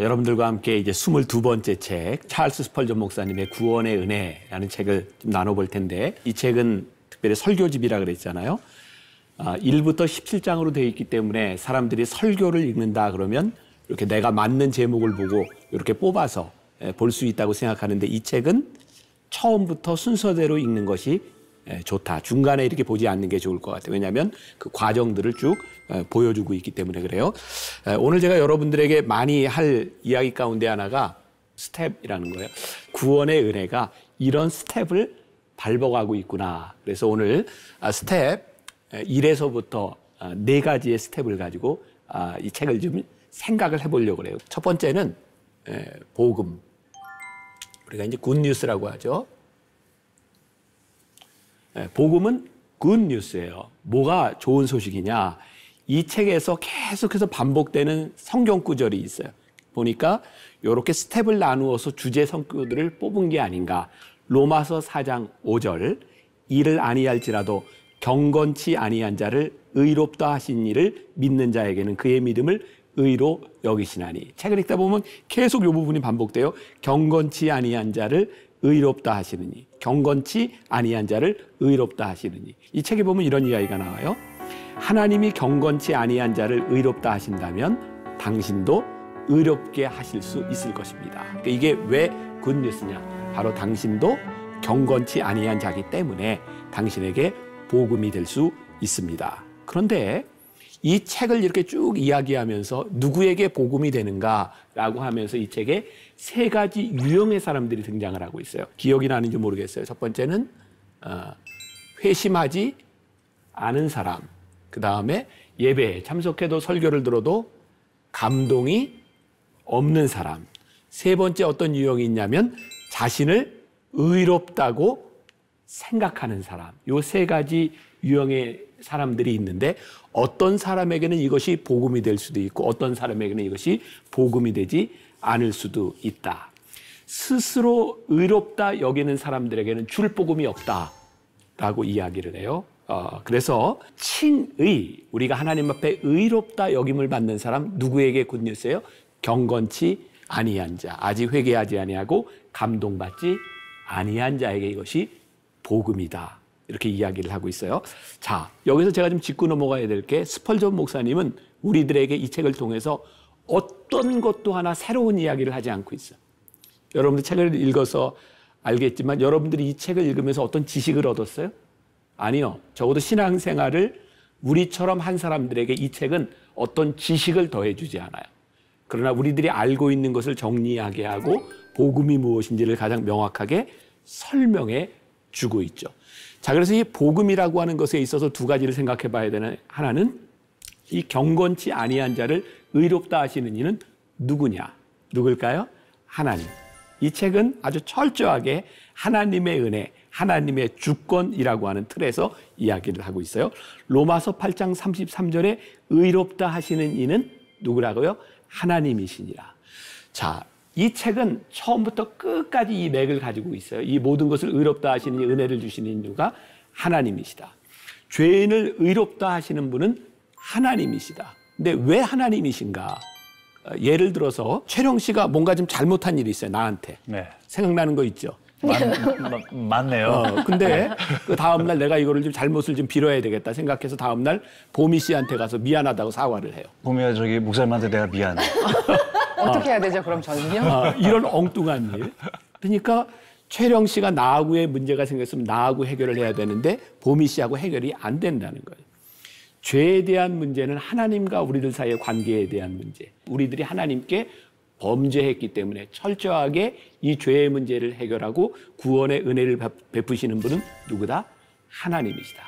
여러분들과 함께 이제 22번째 책, 찰스 스펄전 목사님의 구원의 은혜라는 책을 좀 나눠볼 텐데, 이 책은 특별히 설교집이라 그랬잖아요. 1부터 17장으로 되어 있기 때문에 사람들이 설교를 읽는다 그러면 이렇게 내가 맞는 제목을 보고 이렇게 뽑아서 볼 수 있다고 생각하는데, 이 책은 처음부터 순서대로 읽는 것이 좋다. 중간에 이렇게 보지 않는 게 좋을 것 같아요. 왜냐하면 그 과정들을 쭉 보여주고 있기 때문에 그래요. 오늘 제가 여러분들에게 많이 할 이야기 가운데 하나가 스텝이라는 거예요. 구원의 은혜가 이런 스텝을 밟아가고 있구나. 그래서 오늘 스텝 1에서부터 4가지의 스텝을 가지고 이 책을 좀 생각을 해보려고 그래요. 첫 번째는 복음. 우리가 이제 굿뉴스라고 하죠. 복음은 굿뉴스예요. 뭐가 좋은 소식이냐? 이 책에서 계속해서 반복되는 성경 구절이 있어요. 보니까 이렇게 스텝을 나누어서 주제 성구들을 뽑은 게 아닌가. 로마서 4장 5절, 이를 아니할지라도 경건치 아니한 자를 의롭다 하신 이를 믿는 자에게는 그의 믿음을 의로 여기시나니. 책을 읽다 보면 계속 이 부분이 반복돼요. 경건치 아니한 자를 의롭다 하시느니. 경건치 아니한 자를 의롭다 하시느니. 이 책에 보면 이런 이야기가 나와요. 하나님이 경건치 아니한 자를 의롭다 하신다면 당신도 의롭게 하실 수 있을 것입니다. 그러니까 이게 왜 굿뉴스냐? 바로 당신도 경건치 아니한 자기 때문에 당신에게 복음이 될 수 있습니다. 그런데 이 책을 이렇게 쭉 이야기하면서 누구에게 복음이 되는가라고 하면서 이 책에 3가지 유형의 사람들이 등장을 하고 있어요. 기억이 나는지 모르겠어요. 첫 번째는 회심하지 않은 사람. 그 다음에 예배에 참석해도 설교를 들어도 감동이 없는 사람. 3번째 어떤 유형이 있냐면 자신을 의롭다고 생각하는 사람. 이 3가지 유형의 사람들이 있는데 어떤 사람에게는 이것이 복음이 될 수도 있고 어떤 사람에게는 이것이 복음이 되지 않을 수도 있다. 스스로 의롭다 여기는 사람들에게는 줄 복음이 없다라고 이야기를 해요. 그래서 칭의, 우리가 하나님 앞에 의롭다 여김을 받는 사람, 누구에게 굿뉴스예요? 경건치 아니한 자, 아직 회개하지 아니하고 감동받지 아니한 자에게 이것이 복음이다. 이렇게 이야기를 하고 있어요. 자, 여기서 제가 좀 짚고 넘어가야 될 게, 스펄전 목사님은 우리들에게 이 책을 통해서 어떤 것도 하나 새로운 이야기를 하지 않고 있어요. 여러분들 책을 읽어서 알겠지만 여러분들이 이 책을 읽으면서 어떤 지식을 얻었어요? 아니요. 적어도 신앙생활을 우리처럼 한 사람들에게 이 책은 어떤 지식을 더해주지 않아요. 그러나 우리들이 알고 있는 것을 정리하게 하고 복음이 무엇인지를 가장 명확하게 설명해 주고 있죠. 자, 그래서 이 복음이라고 하는 것에 있어서 2가지를 생각해 봐야 되는, 하나는 이 경건치 아니한 자를 의롭다 하시는 이는 누구냐? 누굴까요? 하나님. 이 책은 아주 철저하게 하나님의 은혜, 하나님의 주권이라고 하는 틀에서 이야기를 하고 있어요. 로마서 8장 33절에 의롭다 하시는 이는 누구라고요? 하나님이시니라. 자, 이 책은 처음부터 끝까지 이 맥을 가지고 있어요. 이 모든 것을 의롭다 하시는 이 은혜를 주시는 이유가 하나님이시다. 죄인을 의롭다 하시는 분은 하나님이시다. 근데 왜 하나님이신가? 예를 들어서 최령 씨가 뭔가 좀 잘못한 일이 있어요, 나한테. 네. 생각나는 거 있죠? 맞네요. 근데 그 다음날 내가 이거를 좀 잘못을 좀 빌어야 되겠다 생각해서 다음날 보미 씨한테 가서 미안하다고 사과를 해요. 보미야, 저기 목사님한테 내가 미안해. 어떻게 해야 되죠, 그럼 저는요? 이런 엉뚱한 일. 그러니까 최령 씨가 나하고의 문제가 생겼으면 나하고 해결을 해야 되는데 보미 씨하고 해결이 안 된다는 거예요. 죄에 대한 문제는 하나님과 우리들 사이의 관계에 대한 문제. 우리들이 하나님께 범죄했기 때문에 철저하게 이 죄의 문제를 해결하고 구원의 은혜를 베푸시는 분은 누구다? 하나님이시다.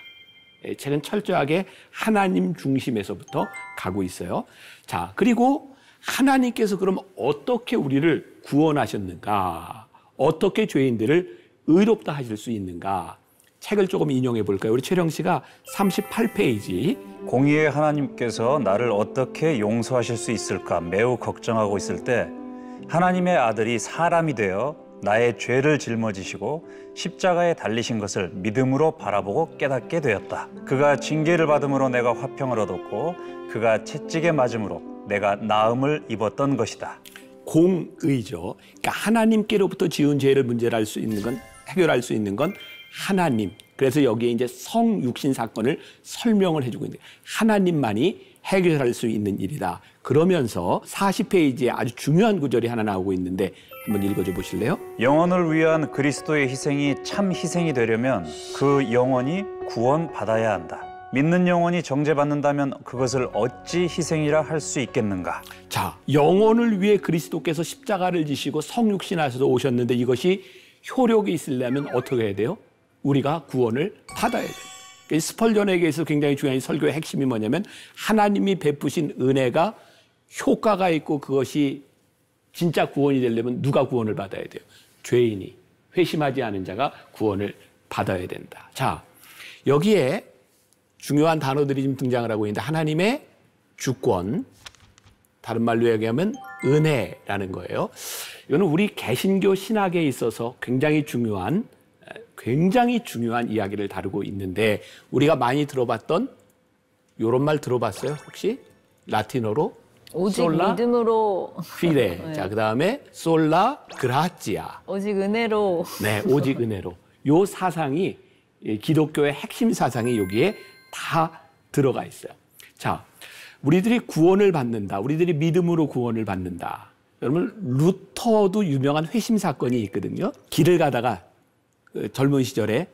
책은 철저하게 하나님 중심에서부터 가고 있어요. 자, 그리고 하나님께서 그럼 어떻게 우리를 구원하셨는가? 어떻게 죄인들을 의롭다 하실 수 있는가? 책을 조금 인용해 볼까요? 우리 최령 씨가 38페이지. 공의의 하나님께서 나를 어떻게 용서하실 수 있을까 매우 걱정하고 있을 때 하나님의 아들이 사람이 되어 나의 죄를 짊어지시고 십자가에 달리신 것을 믿음으로 바라보고 깨닫게 되었다. 그가 징계를 받음으로 내가 화평을 얻었고 그가 채찍에 맞음으로 내가 나음을 입었던 것이다. 공의죠. 그러니까 하나님께로부터 지은 죄를 문제할 수 있는 건, 해결할 수 있는 건 하나님. 그래서 여기에 이제 성육신 사건을 설명을 해주고 있는, 하나님만이 해결할 수 있는 일이다. 그러면서 40페이지에 아주 중요한 구절이 하나 나오고 있는데 한번 읽어줘 보실래요? 영혼을 위한 그리스도의 희생이 참 희생이 되려면 그 영혼이 구원받아야 한다. 믿는 영혼이 정죄받는다면 그것을 어찌 희생이라 할 수 있겠는가? 자, 영혼을 위해 그리스도께서 십자가를 지시고 성육신하셔서 오셨는데 이것이 효력이 있으려면 어떻게 해야 돼요? 우리가 구원을 받아야 돼요. 스펄전에게서 굉장히 중요한 설교의 핵심이 뭐냐면 하나님이 베푸신 은혜가 효과가 있고 그것이 진짜 구원이 되려면 누가 구원을 받아야 돼요? 죄인이, 회심하지 않은 자가 구원을 받아야 된다. 자, 여기에 중요한 단어들이 지금 등장을 하고 있는데 하나님의 주권, 다른 말로 얘기하면 은혜라는 거예요. 이거는 우리 개신교 신학에 있어서 굉장히 중요한 이야기를 다루고 있는데 우리가 많이 들어봤던 이런 말 들어봤어요? 혹시? 라틴어로? 오직 솔라 믿음으로 피데. 네. 자, 그다음에 솔라 그라치아. 오직 은혜로 네, 오직 은혜로. 요 사상이 기독교의 핵심 사상이 여기에 다 들어가 있어요. 자, 우리들이 구원을 받는다. 우리들이 믿음으로 구원을 받는다. 여러분 루터도 유명한 회심 사건이 있거든요. 길을 가다가 젊은 시절에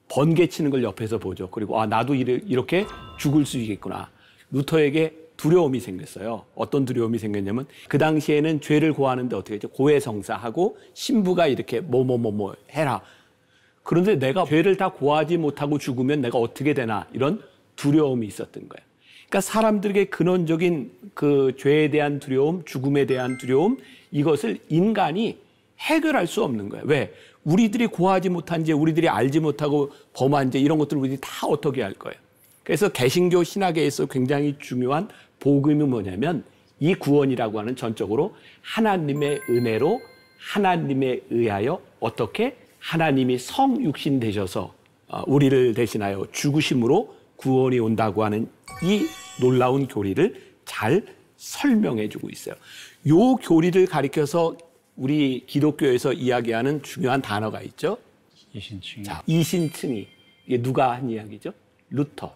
번개 치는 걸 옆에서 보죠. 그리고 나도 이렇게 죽을 수 있겠구나. 루터에게 두려움이 생겼어요. 어떤 두려움이 생겼냐면 그 당시에는 죄를 고하는데 어떻게 했죠? 고해성사하고 신부가 이렇게 뭐뭐뭐뭐 해라. 그런데 내가 죄를 다 고하지 못하고 죽으면 내가 어떻게 되나 이런 두려움이 있었던 거예요. 그러니까 사람들에게 근원적인 그 죄에 대한 두려움, 죽음에 대한 두려움 이것을 인간이 해결할 수 없는 거예요. 왜? 우리들이 고하지 못한 죄, 우리들이 알지 못하고 범한 죄 이런 것들을 우리들이 다 어떻게 할 거예요. 그래서 개신교 신학에서 굉장히 중요한 복음이 뭐냐면 이 구원이라고 하는 전적으로 하나님의 은혜로 하나님에 의하여 어떻게 하나님이 성육신 되셔서 우리를 대신하여 죽으심으로 구원이 온다고 하는 이 놀라운 교리를 잘 설명해 주고 있어요. 요 교리를 가리켜서 우리 기독교에서 이야기하는 중요한 단어가 있죠. 이신칭. 자, 이신칭의. 이게 누가 한 이야기죠? 루터.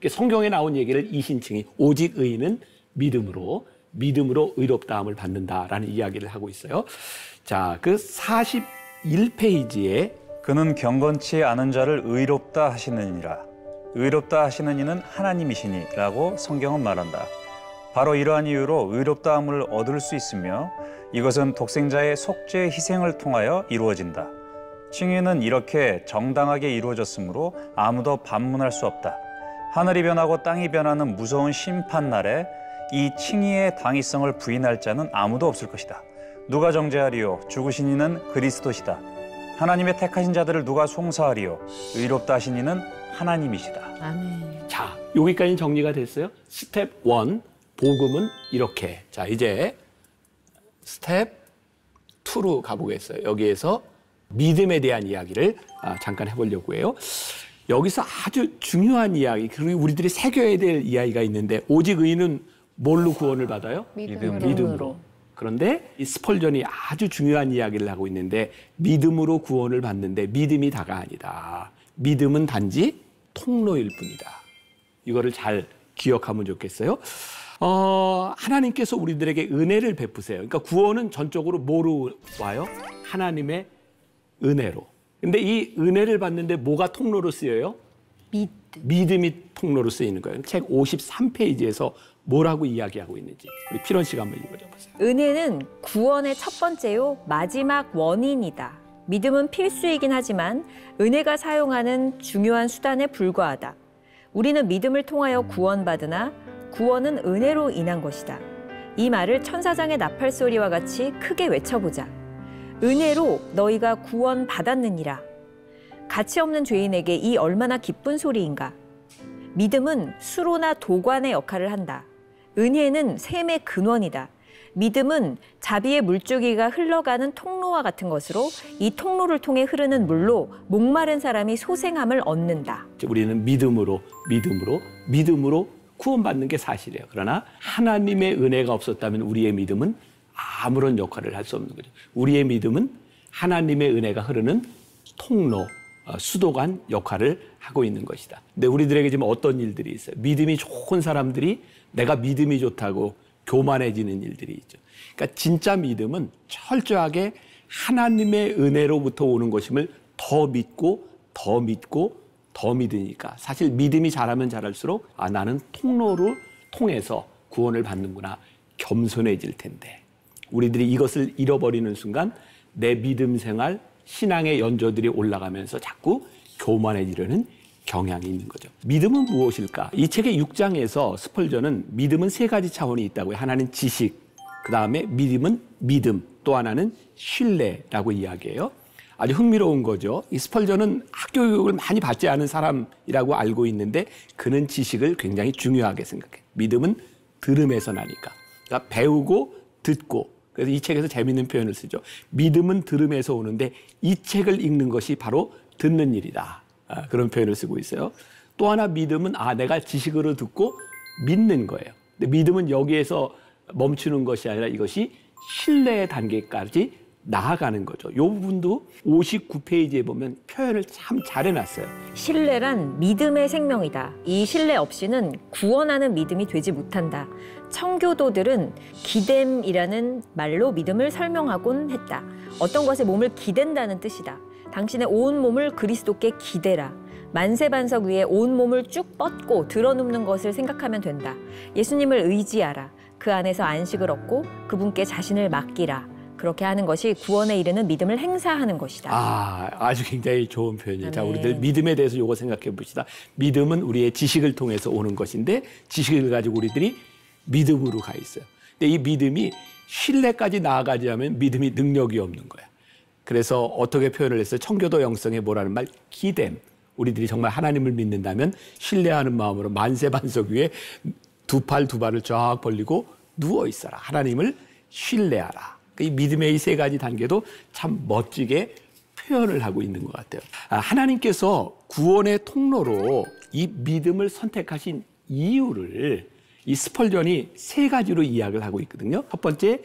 성경에 나온 얘기를 이신칭의 오직 의인은 믿음으로 의롭다함을 받는다라는 이야기를 하고 있어요. 자, 그 41페이지에 그는 경건치 않은 자를 의롭다 하시느니라. 의롭다 하시는 이는 하나님이시니라고 성경은 말한다. 바로 이러한 이유로 의롭다함을 얻을 수 있으며 이것은 독생자의 속죄 희생을 통하여 이루어진다. 칭의는 이렇게 정당하게 이루어졌으므로 아무도 반문할 수 없다. 하늘이 변하고 땅이 변하는 무서운 심판날에 이 칭의의 당위성을 부인할 자는 아무도 없을 것이다. 누가 정죄하리요? 죽으신 이는 그리스도시다. 하나님의 택하신 자들을 누가 송사하리요? 의롭다 하신 이는 하나님이시다. 아멘. 자, 여기까지 정리가 됐어요. 스텝 1, 복음은 이렇게. 자, 이제 스텝 2로 가보겠어요. 여기에서 믿음에 대한 이야기를 잠깐 해보려고 해요. 여기서 아주 중요한 이야기, 그리고 우리들이 새겨야 될 이야기가 있는데 오직 의인은 뭘로 구원을 받아요? 믿음으로. 그런데 이 스펄전이 아주 중요한 이야기를 하고 있는데 믿음으로 구원을 받는데 믿음이 다가 아니다. 믿음은 단지 통로일 뿐이다. 이거를 잘 기억하면 좋겠어요. 하나님께서 우리들에게 은혜를 베푸세요. 그러니까 구원은 전적으로 뭐로 와요? 하나님의 은혜로. 근데 이 은혜를 받는데 뭐가 통로로 쓰여요? 믿음이 통로로 쓰이는 거예요. 책 53페이지에서 뭐라고 이야기하고 있는지 우리 피론 씨가 한번 읽어줘 보세요. 은혜는 구원의 첫 번째요 마지막 원인이다. 믿음은 필수이긴 하지만 은혜가 사용하는 중요한 수단에 불과하다. 우리는 믿음을 통하여 구원받으나 구원은 은혜로 인한 것이다. 이 말을 천사장의 나팔소리와 같이 크게 외쳐보자. 은혜로 너희가 구원받았느니라. 가치 없는 죄인에게 이 얼마나 기쁜 소리인가. 믿음은 수로나 도관의 역할을 한다. 은혜는 샘의 근원이다. 믿음은 자비의 물줄기가 흘러가는 통로와 같은 것으로 이 통로를 통해 흐르는 물로 목마른 사람이 소생함을 얻는다. 우리는 믿음으로 구원받는 게 사실이에요. 그러나 하나님의 은혜가 없었다면 우리의 믿음은 아무런 역할을 할 수 없는 거죠. 우리의 믿음은 하나님의 은혜가 흐르는 통로, 수도관 역할을 하고 있는 것이다. 근데 우리들에게 지금 어떤 일들이 있어요? 믿음이 좋은 사람들이 내가 믿음이 좋다고 교만해지는 일들이 있죠. 그러니까 진짜 믿음은 철저하게 하나님의 은혜로부터 오는 것임을 더 믿고 더 믿고 더 믿으니까 사실 믿음이 자라면 자랄수록 나는 통로를 통해서 구원을 받는구나 겸손해질 텐데 우리들이 이것을 잃어버리는 순간 내 믿음 생활, 신앙의 연조들이 올라가면서 자꾸 교만해지려는 경향이 있는 거죠. 믿음은 무엇일까? 이 책의 6장에서 스펄전은 믿음은 세 가지 차원이 있다고요. 하나는 지식, 그 다음에 믿음은 믿음, 또 하나는 신뢰라고 이야기해요. 아주 흥미로운 거죠. 이 스펄전은 학교 교육을 많이 받지 않은 사람이라고 알고 있는데 그는 지식을 굉장히 중요하게 생각해요. 믿음은 들음에서 나니까. 그러니까 배우고 듣고. 그래서 이 책에서 재미있는 표현을 쓰죠. 믿음은 들음에서 오는데 이 책을 읽는 것이 바로 듣는 일이다. 그런 표현을 쓰고 있어요. 또 하나 믿음은 내가 지식으로 듣고 믿는 거예요. 근데 믿음은 여기에서 멈추는 것이 아니라 이것이 신뢰의 단계까지 나아가는 거죠. 이 부분도 59페이지에 보면 표현을 참 잘 해놨어요. 신뢰란 믿음의 생명이다. 이 신뢰 없이는 구원하는 믿음이 되지 못한다. 청교도들은 기댐이라는 말로 믿음을 설명하곤 했다. 어떤 것에 몸을 기댄다는 뜻이다. 당신의 온 몸을 그리스도께 기대라. 만세반석 위에 온 몸을 쭉 뻗고 드러눕는 것을 생각하면 된다. 예수님을 의지하라. 그 안에서 안식을 얻고 그분께 자신을 맡기라. 그렇게 하는 것이 구원에 이르는 믿음을 행사하는 것이다. 아주 굉장히 좋은 표현이에요. 자, 네. 우리들 믿음에 대해서 이거 생각해 봅시다. 믿음은 우리의 지식을 통해서 오는 것인데 지식을 가지고 우리들이 믿음으로 가 있어요. 근데 이 믿음이 신뢰까지 나아가지 않으면 믿음이 능력이 없는 거예요. 그래서 어떻게 표현을 했어요? 청교도 영성에 뭐라는 말? 기댐. 우리들이 정말 하나님을 믿는다면 신뢰하는 마음으로 만세반석 위에 두 발을 쫙 벌리고 누워 있어라. 하나님을 신뢰하라. 이 믿음의 이 세 가지 단계도 참 멋지게 표현을 하고 있는 것 같아요. 하나님께서 구원의 통로로 이 믿음을 선택하신 이유를 이 스펄전이 세 가지로 이야기를 하고 있거든요. 첫 번째,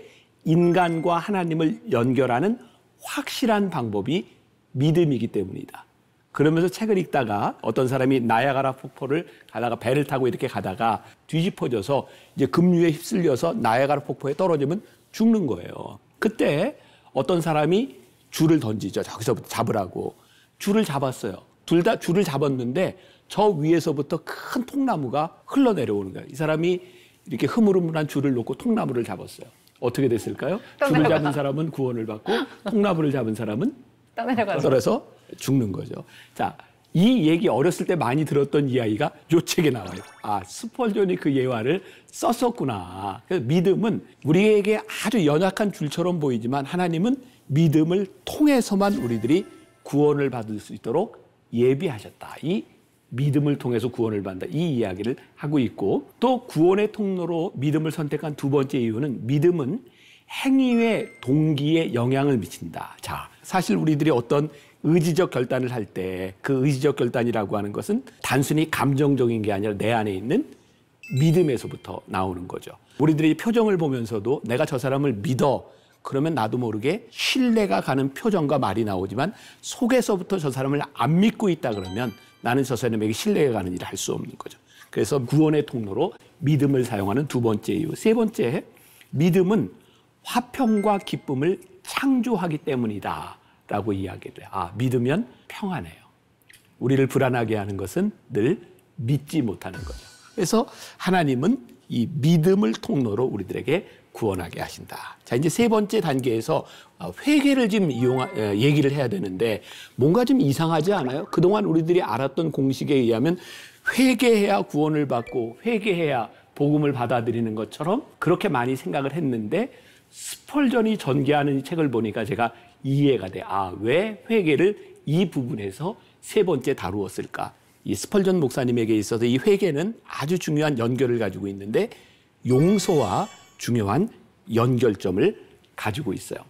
인간과 하나님을 연결하는 확실한 방법이 믿음이기 때문이다. 그러면서 책을 읽다가 어떤 사람이 나야가라 폭포를 가다가 배를 타고 이렇게 가다가 뒤집어져서 이제 급류에 휩쓸려서 나야가라 폭포에 떨어지면 죽는 거예요. 그때 어떤 사람이 줄을 던지죠. 저기서부터 잡으라고. 줄을 잡았어요. 둘 다 줄을 잡았는데 저 위에서부터 큰 통나무가 흘러내려오는 거예요. 이 사람이 이렇게 흐물흐물한 줄을 놓고 통나무를 잡았어요. 어떻게 됐을까요? 줄을 잡은 사람은 구원을 받고 통나무를 잡은 사람은 떨어져서 죽는 거죠. 자, 이 얘기 어렸을 때 많이 들었던 이야기가 이 책에 나와요. 스펄전이 그 예화를 썼었구나. 그래서 믿음은 우리에게 아주 연약한 줄처럼 보이지만 하나님은 믿음을 통해서만 우리들이 구원을 받을 수 있도록 예비하셨다. 이 믿음을 통해서 구원을 받는다. 이 이야기를 하고 있고 또 구원의 통로로 믿음을 선택한 두 번째 이유는 믿음은 행위의 동기에 영향을 미친다. 자, 사실 우리들이 어떤 의지적 결단을 할 때 그 의지적 결단이라고 하는 것은 단순히 감정적인 게 아니라 내 안에 있는 믿음에서부터 나오는 거죠. 우리들이 표정을 보면서도 내가 저 사람을 믿어 그러면 나도 모르게 신뢰가 가는 표정과 말이 나오지만 속에서부터 저 사람을 안 믿고 있다 그러면 나는 저 사람에게 신뢰가 가는 일을 할 수 없는 거죠. 그래서 구원의 통로로 믿음을 사용하는 두 번째 이유. 세 번째, 믿음은 화평과 기쁨을 창조하기 때문이다 라고 이야기를 해요. 믿으면 평안해요. 우리를 불안하게 하는 것은 늘 믿지 못하는 거죠. 그래서 하나님은 이 믿음을 통로로 우리들에게 구원하게 하신다. 자, 이제 세 번째 단계에서 회개를 좀 얘기를 해야 되는데 뭔가 좀 이상하지 않아요? 그동안 우리들이 알았던 공식에 의하면 회개해야 구원을 받고 회개해야 복음을 받아들이는 것처럼 그렇게 많이 생각을 했는데 스펄전이 전개하는 이 책을 보니까 제가 이해가 돼. 왜 회개를 이 부분에서 세 번째 다루었을까? 이 스펄전 목사님에게 있어서 이 회개는 아주 중요한 연결을 가지고 있는데 용서와 중요한 연결점을 가지고 있어요.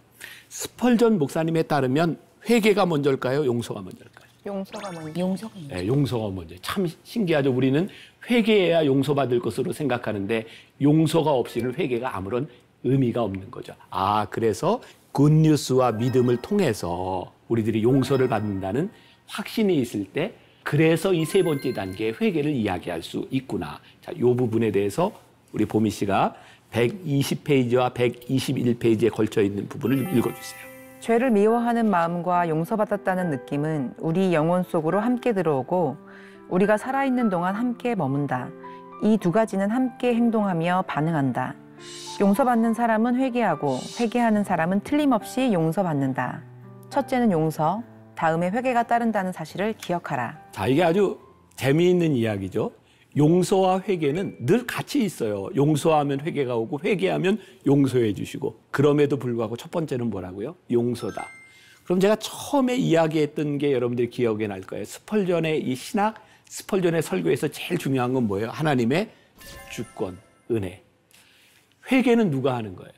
스펄전 목사님에 따르면 회개가 먼저일까요? 용서가 먼저일까요? 용서가 먼저. 네, 용서가 먼저. 참 신기하죠. 우리는 회개해야 용서받을 것으로 생각하는데 용서가 없이는 회개가 아무런 의미가 없는 거죠. 아, 그래서 굿뉴스와 믿음을 통해서 우리들이 용서를 받는다는 확신이 있을 때 그래서 이 세 번째 단계의 회개를 이야기할 수 있구나. 자, 이 부분에 대해서 우리 보미 씨가 120페이지와 121페이지에 걸쳐 있는 부분을 읽어주세요. 죄를 미워하는 마음과 용서받았다는 느낌은 우리 영혼 속으로 함께 들어오고 우리가 살아있는 동안 함께 머문다. 이 두 가지는 함께 행동하며 반응한다. 용서받는 사람은 회개하고 회개하는 사람은 틀림없이 용서받는다. 첫째는 용서, 다음에 회개가 따른다는 사실을 기억하라. 자, 이게 아주 재미있는 이야기죠. 용서와 회개는 늘 같이 있어요. 용서하면 회개가 오고 회개하면 용서해 주시고. 그럼에도 불구하고 첫 번째는 뭐라고요? 용서다. 그럼 제가 처음에 이야기했던 게 여러분들이 기억에 날 거예요. 스펄전의 이 신학, 스펄전의 설교에서 제일 중요한 건 뭐예요? 하나님의 주권, 은혜. 회개는 누가 하는 거예요?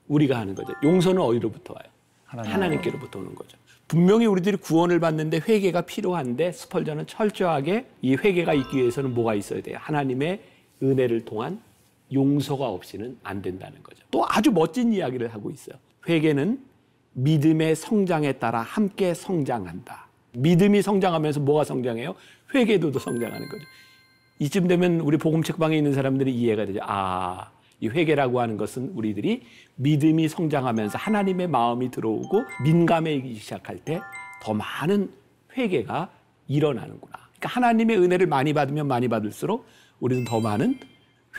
우리가 하는 거죠. 용서는 어디로부터 와요? 하나님께로부터 오는 거죠. 분명히 우리들이 구원을 받는데 회개가 필요한데 스펄전은 철저하게 이 회개가 있기 위해서는 뭐가 있어야 돼요? 하나님의 은혜를 통한 용서가 없이는 안 된다는 거죠. 또 아주 멋진 이야기를 하고 있어요. 회개는 믿음의 성장에 따라 함께 성장한다. 믿음이 성장하면서 뭐가 성장해요? 회개도 성장하는 거죠. 이쯤 되면 우리 복음 책방에 있는 사람들이 이해가 되죠. 아, 이 회개라고 하는 것은 우리들이 믿음이 성장하면서 하나님의 마음이 들어오고 민감해지기 시작할 때 더 많은 회개가 일어나는구나. 그러니까 하나님의 은혜를 많이 받으면 많이 받을수록 우리는 더 많은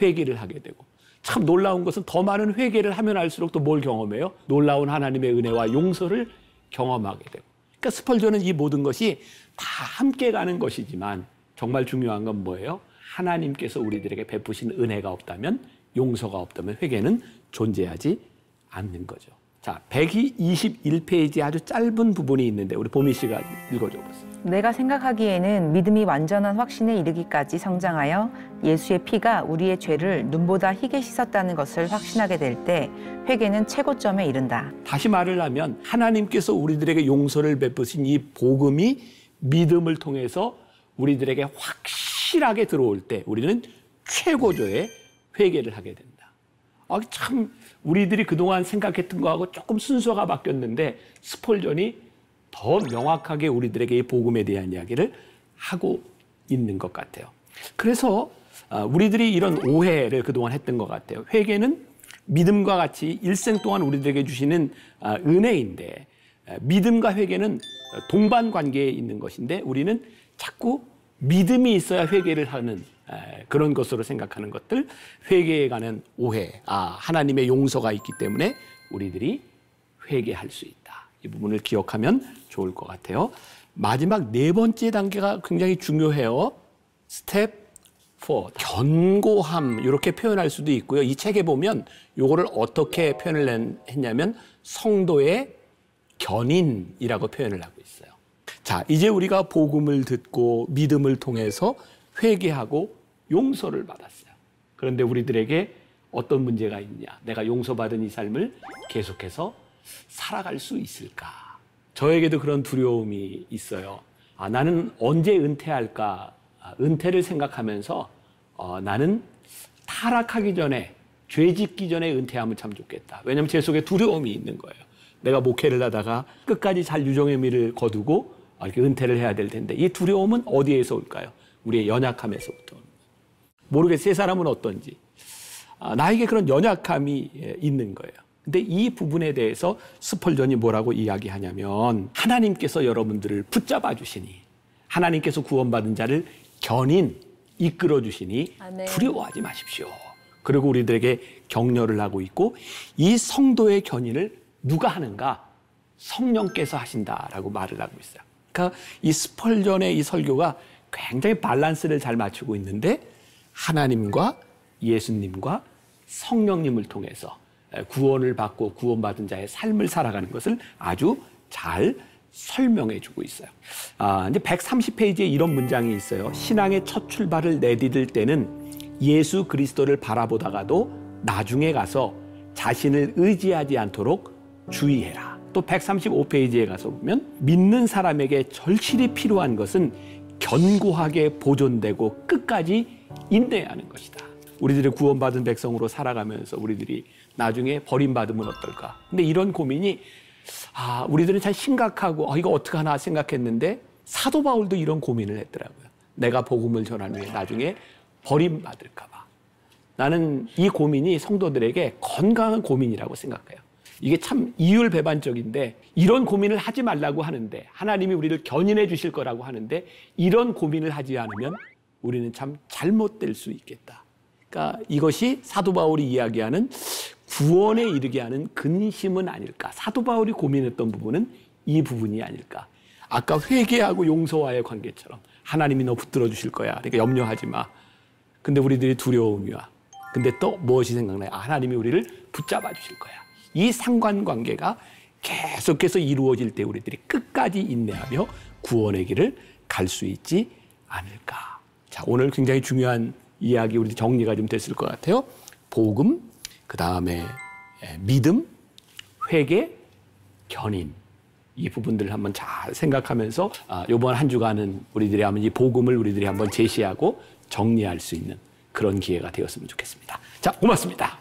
회개를 하게 되고 참 놀라운 것은 더 많은 회개를 하면 할수록 또 뭘 경험해요? 놀라운 하나님의 은혜와 용서를 경험하게 되고. 그러니까 스펄전은 이 모든 것이 다 함께 가는 것이지만 정말 중요한 건 뭐예요? 하나님께서 우리들에게 베푸신 은혜가 없다면 용서가 없다면 회개는 존재하지 않는 거죠. 자, 121페이지 아주 짧은 부분이 있는데 우리 보미 씨가 읽어줘 보세요. 내가 생각하기에는 믿음이 완전한 확신에 이르기까지 성장하여 예수의 피가 우리의 죄를 눈보다 희게 씻었다는 것을 확신하게 될 때 회개는 최고점에 이른다. 다시 말을 하면 하나님께서 우리들에게 용서를 베푸신 이 복음이 믿음을 통해서 우리들에게 확실하게 들어올 때 우리는 최고조의 회개를 하게 된다. 참 우리들이 그동안 생각했던 거하고 조금 순서가 바뀌었는데 스펄전이 더 명확하게 우리들에게 이 복음에 대한 이야기를 하고 있는 것 같아요. 그래서 우리들이 이런 오해를 그동안 했던 것 같아요. 회개는 믿음과 같이 일생 동안 우리들에게 주시는 은혜인데 믿음과 회개는 동반 관계에 있는 것인데 우리는 자꾸 믿음이 있어야 회개를 하는 그런 것으로 생각하는 것들, 회개에 관한 오해. 하나님의 용서가 있기 때문에 우리들이 회개할 수 있다. 이 부분을 기억하면 좋을 것 같아요. 마지막 네 번째 단계가 굉장히 중요해요. 스텝 4. 견고함 이렇게 표현할 수도 있고요. 이 책에 보면 이거를 어떻게 표현을 했냐면 성도의 견인이라고 표현을 하고 있어요. 자, 이제 우리가 복음을 듣고 믿음을 통해서 회개하고 용서를 받았어요. 그런데 우리들에게 어떤 문제가 있냐? 내가 용서받은 이 삶을 계속해서 살아갈 수 있을까? 저에게도 그런 두려움이 있어요. 나는 언제 은퇴할까? 은퇴를 생각하면서 나는 타락하기 전에, 죄 짓기 전에 은퇴하면 참 좋겠다. 왜냐하면 제 속에 두려움이 있는 거예요. 내가 목회를 하다가 끝까지 잘 유종의 미를 거두고 이렇게 은퇴를 해야 될 텐데 이 두려움은 어디에서 올까요? 우리의 연약함에서부터. 모르겠어요. 세 사람은 어떤지. 나에게 그런 연약함이 있는 거예요. 근데 이 부분에 대해서 스펄전이 뭐라고 이야기하냐면 하나님께서 여러분들을 붙잡아 주시니 하나님께서 구원받은 자를 견인, 이끌어 주시니 두려워하지 마십시오. 그리고 우리들에게 격려를 하고 있고 이 성도의 견인을 누가 하는가? 성령께서 하신다라고 말을 하고 있어요. 그러니까 이 스펄전의 이 설교가 굉장히 밸런스를 잘 맞추고 있는데 하나님과 예수님과 성령님을 통해서 구원을 받고 구원받은 자의 삶을 살아가는 것을 아주 잘 설명해 주고 있어요. 이제 130페이지에 이런 문장이 있어요. 신앙의 첫 출발을 내디딜 때는 예수 그리스도를 바라보다가도 나중에 가서 자신을 의지하지 않도록 주의해라. 또 135페이지에 가서 보면 믿는 사람에게 절실히 필요한 것은 견고하게 보존되고 끝까지 인내하는 것이다. 우리들이 구원받은 백성으로 살아가면서 우리들이 나중에 버림받으면 어떨까? 근데 이런 고민이 우리들은 참 심각하고 이거 어떡하나 생각했는데 사도 바울도 이런 고민을 했더라고요. 내가 복음을 전한 후에 나중에 버림받을까 봐. 나는 이 고민이 성도들에게 건강한 고민이라고 생각해요. 이게 참 이율배반적인데 이런 고민을 하지 말라고 하는데 하나님이 우리를 견인해 주실 거라고 하는데 이런 고민을 하지 않으면 우리는 참 잘못될 수 있겠다. 그러니까 이것이 사도 바울이 이야기하는 구원에 이르게 하는 근심은 아닐까. 사도 바울이 고민했던 부분은 이 부분이 아닐까. 아까 회개하고 용서와의 관계처럼 하나님이 너 붙들어 주실 거야. 그러니까 염려하지 마. 근데 우리들이 두려움이야. 근데 또 무엇이 생각나요? 하나님이 우리를 붙잡아 주실 거야. 이 상관관계가 계속해서 이루어질 때 우리들이 끝까지 인내하며 구원의 길을 갈 수 있지 않을까. 자, 오늘 굉장히 중요한 이야기 우리 정리가 좀 됐을 것 같아요. 복음, 그 다음에 믿음, 회개, 견인. 이 부분들을 한번 잘 생각하면서 이번 한 주간은 우리들이 한번 이 복음을 우리들이 한번 제시하고 정리할 수 있는 그런 기회가 되었으면 좋겠습니다. 자, 고맙습니다.